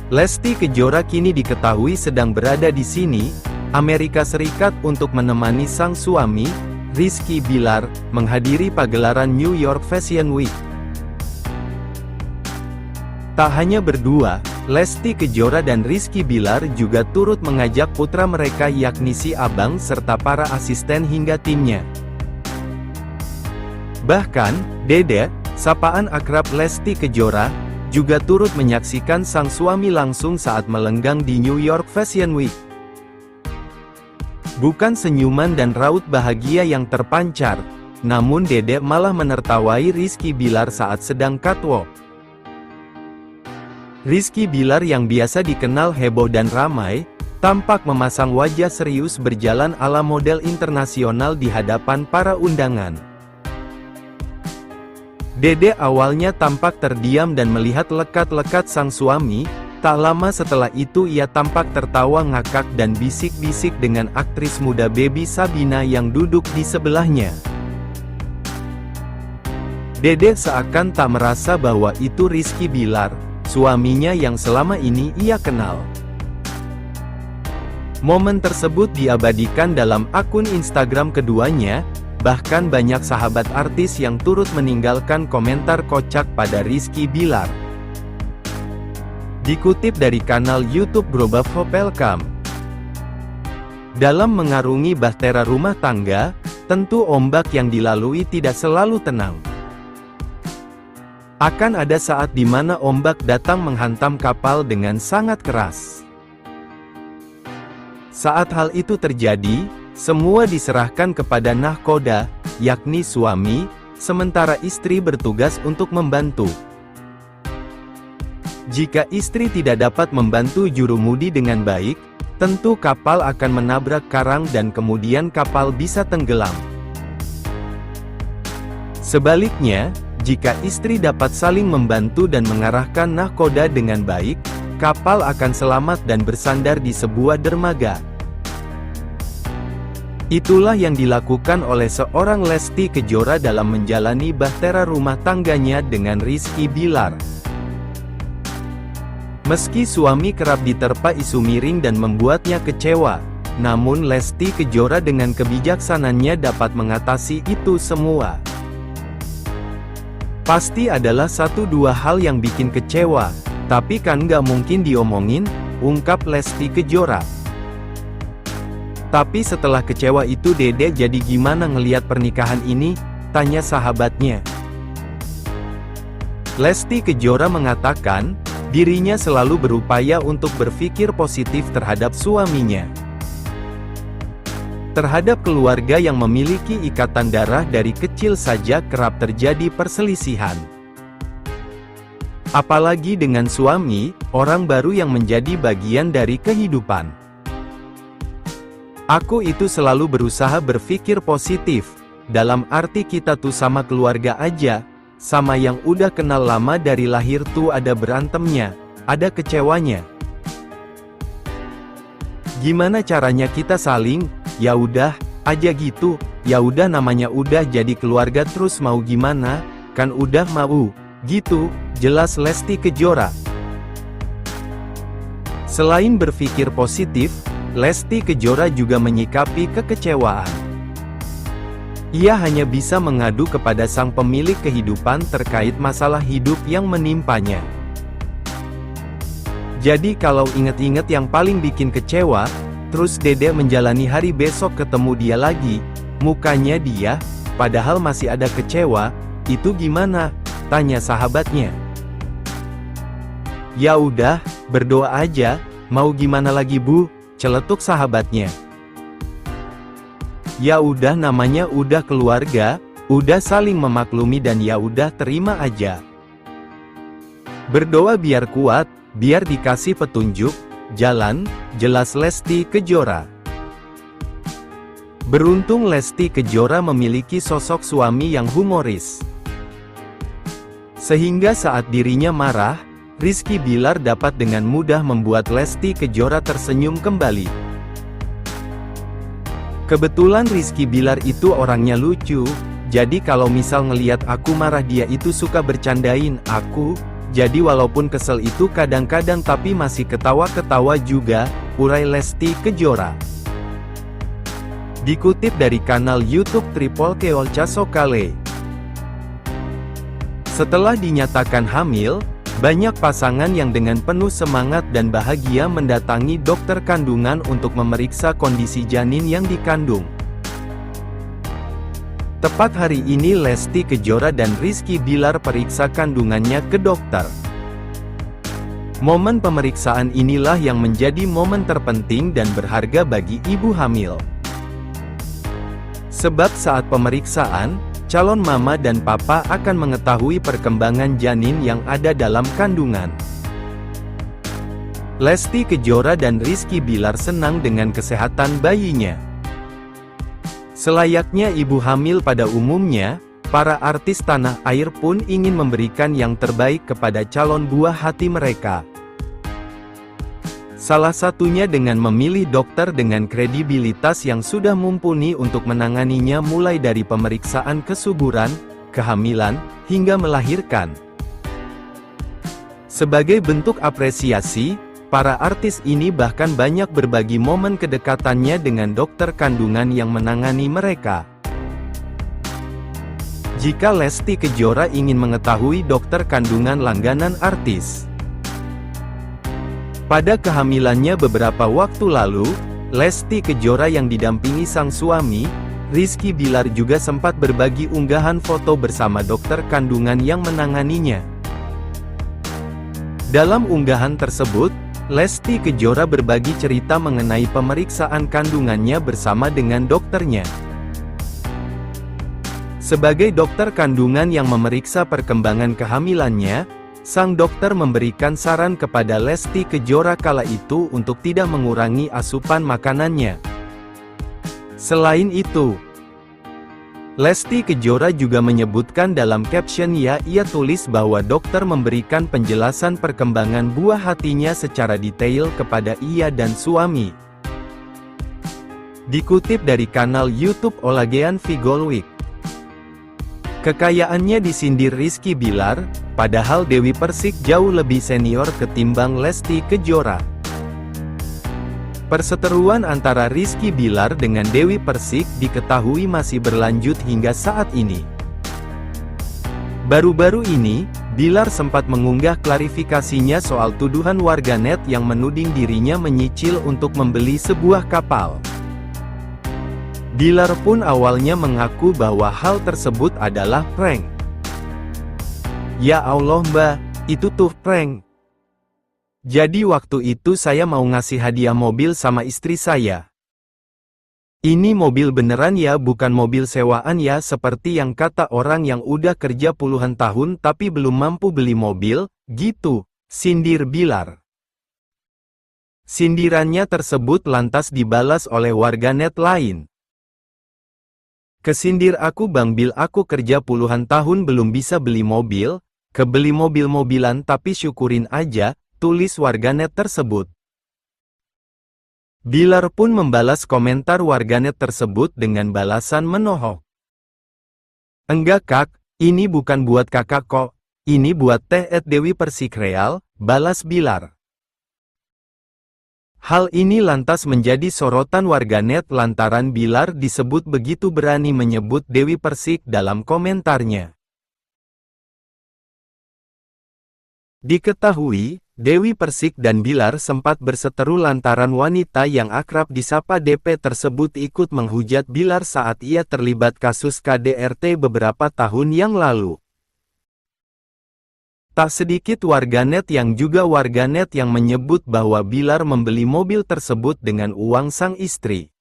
Lesti Kejora kini diketahui sedang berada di sini, Amerika Serikat untuk menemani sang suami, Rizky Bilar, menghadiri pagelaran New York Fashion Week. Tak hanya berdua, Lesti Kejora dan Rizky Bilar juga turut mengajak putra mereka yakni si Abang serta para asisten hingga timnya. Bahkan, Dede, sapaan akrab Lesti Kejora, juga turut menyaksikan sang suami langsung saat melenggang di New York Fashion Week. Bukan senyuman dan raut bahagia yang terpancar, namun Dede malah menertawai Rizky Bilar saat sedang catwalk. Rizky Bilar yang biasa dikenal heboh dan ramai, tampak memasang wajah serius berjalan ala model internasional di hadapan para undangan. Dede awalnya tampak terdiam dan melihat lekat-lekat sang suami, tak lama setelah itu ia tampak tertawa ngakak dan bisik-bisik dengan aktris muda Baby Sabina yang duduk di sebelahnya. Dede seakan tak merasa bahwa itu Rizky Bilar, suaminya yang selama ini ia kenal. Momen tersebut diabadikan dalam akun Instagram keduanya. Bahkan banyak sahabat artis yang turut meninggalkan komentar kocak pada Rizky Bilar. Dikutip dari kanal YouTube Global Popelkam. Dalam mengarungi bahtera rumah tangga, tentu ombak yang dilalui tidak selalu tenang. Akan ada saat di mana ombak datang menghantam kapal dengan sangat keras. Saat hal itu terjadi, semua diserahkan kepada nahkoda, yakni suami, sementara istri bertugas untuk membantu. Jika istri tidak dapat membantu jurumudi dengan baik, tentu kapal akan menabrak karang dan kemudian kapal bisa tenggelam. Sebaliknya, jika istri dapat saling membantu dan mengarahkan nahkoda dengan baik, kapal akan selamat dan bersandar di sebuah dermaga. Itulah yang dilakukan oleh seorang Lesti Kejora dalam menjalani bahtera rumah tangganya dengan Rizky Bilar. Meski suami kerap diterpa isu miring dan membuatnya kecewa, namun Lesti Kejora dengan kebijaksanannya dapat mengatasi itu semua. Pasti adalah 1-2 hal yang bikin kecewa, tapi kan nggak mungkin diomongin, ungkap Lesti Kejora. Tapi setelah kecewa itu Dede jadi gimana ngeliat pernikahan ini? Tanya sahabatnya. Lesti Kejora mengatakan, dirinya selalu berupaya untuk berpikir positif terhadap suaminya. Terhadap keluarga yang memiliki ikatan darah dari kecil saja kerap terjadi perselisihan. Apalagi dengan suami, orang baru yang menjadi bagian dari kehidupan. Aku itu selalu berusaha berpikir positif, dalam arti kita tuh sama keluarga aja, sama yang udah kenal lama dari lahir tuh ada berantemnya, ada kecewanya. Gimana caranya kita saling, ya udah, aja gitu, ya udah namanya udah jadi keluarga terus mau gimana, kan udah mau, gitu, jelas Lesti Kejora. Selain berpikir positif, Lesti Kejora juga menyikapi kekecewaan. Ia hanya bisa mengadu kepada sang pemilik kehidupan terkait masalah hidup yang menimpanya. Jadi kalau inget-inget yang paling bikin kecewa, terus Dede menjalani hari besok ketemu dia lagi, mukanya dia, padahal masih ada kecewa, itu gimana? Tanya sahabatnya. Ya udah, berdoa aja, mau gimana lagi bu? Celetuk sahabatnya. Ya udah namanya udah keluarga, udah saling memaklumi dan ya udah terima aja. Berdoa biar kuat, biar dikasih petunjuk, jalan, jelas Lesti Kejora. Beruntung Lesti Kejora memiliki sosok suami yang humoris. Sehingga saat dirinya marah, Rizky Bilar dapat dengan mudah membuat Lesti Kejora tersenyum kembali. Kebetulan Rizky Bilar itu orangnya lucu, jadi kalau misal ngeliat aku marah dia itu suka bercandain aku, jadi walaupun kesel itu kadang-kadang tapi masih ketawa-ketawa juga, urai Lesti Kejora. Dikutip dari kanal YouTube Triple K Olcasokale. Setelah dinyatakan hamil, banyak pasangan yang dengan penuh semangat dan bahagia mendatangi dokter kandungan untuk memeriksa kondisi janin yang dikandung. Tepat hari ini Lesti Kejora dan Rizky Bilar periksa kandungannya ke dokter. Momen pemeriksaan inilah yang menjadi momen terpenting dan berharga bagi ibu hamil. Sebab saat pemeriksaan, calon mama dan papa akan mengetahui perkembangan janin yang ada dalam kandungan. Lesti Kejora dan Rizky Bilar senang dengan kesehatan bayinya. Selayaknya ibu hamil pada umumnya, para artis tanah air pun ingin memberikan yang terbaik kepada calon buah hati mereka. Salah satunya dengan memilih dokter dengan kredibilitas yang sudah mumpuni untuk menanganinya mulai dari pemeriksaan kesuburan, kehamilan, hingga melahirkan. Sebagai bentuk apresiasi, para artis ini bahkan banyak berbagi momen kedekatannya dengan dokter kandungan yang menangani mereka. Jika Lesti Kejora ingin mengetahui dokter kandungan langganan artis. Pada kehamilannya beberapa waktu lalu, Lesti Kejora yang didampingi sang suami, Rizky Bilar juga sempat berbagi unggahan foto bersama dokter kandungan yang menanganinya. Dalam unggahan tersebut, Lesti Kejora berbagi cerita mengenai pemeriksaan kandungannya bersama dengan dokternya. Sebagai dokter kandungan yang memeriksa perkembangan kehamilannya, sang dokter memberikan saran kepada Lesti Kejora kala itu untuk tidak mengurangi asupan makanannya. Selain itu, Lesti Kejora juga menyebutkan dalam caption-nya ia tulis bahwa dokter memberikan penjelasan perkembangan buah hatinya secara detail kepada ia dan suami. Dikutip dari kanal YouTube Olagean Vigolwik. Kekayaannya disindir Rizky Bilar, padahal Dewi Persik jauh lebih senior ketimbang Lesti Kejora. Perseteruan antara Rizky Bilar dengan Dewi Persik diketahui masih berlanjut hingga saat ini. Baru-baru ini, Bilar sempat mengunggah klarifikasinya soal tuduhan warganet yang menuding dirinya menyicil untuk membeli sebuah kapal. Bilar pun awalnya mengaku bahwa hal tersebut adalah prank. Ya Allah mbak, itu tuh prank. Jadi waktu itu saya mau ngasih hadiah mobil sama istri saya. Ini mobil beneran ya, bukan mobil sewaan ya, seperti yang kata orang yang udah kerja puluhan tahun tapi belum mampu beli mobil, gitu, sindir Bilar. Sindirannya tersebut lantas dibalas oleh warganet lain. Kesindir aku Bang Bil, aku kerja puluhan tahun belum bisa beli mobil, kebeli mobil-mobilan tapi syukurin aja, tulis warganet tersebut. Bilar pun membalas komentar warganet tersebut dengan balasan menohok. Enggak kak, ini bukan buat kakak kok, ini buat Teh Dewi Persik Real, balas Bilar. Hal ini lantas menjadi sorotan warganet lantaran Bilar disebut begitu berani menyebut Dewi Persik dalam komentarnya. Diketahui, Dewi Persik dan Bilar sempat berseteru lantaran wanita yang akrab disapa DP tersebut ikut menghujat Bilar saat ia terlibat kasus KDRT beberapa tahun yang lalu. Tak sedikit warganet yang menyebut bahwa Bilar membeli mobil tersebut dengan uang sang istri.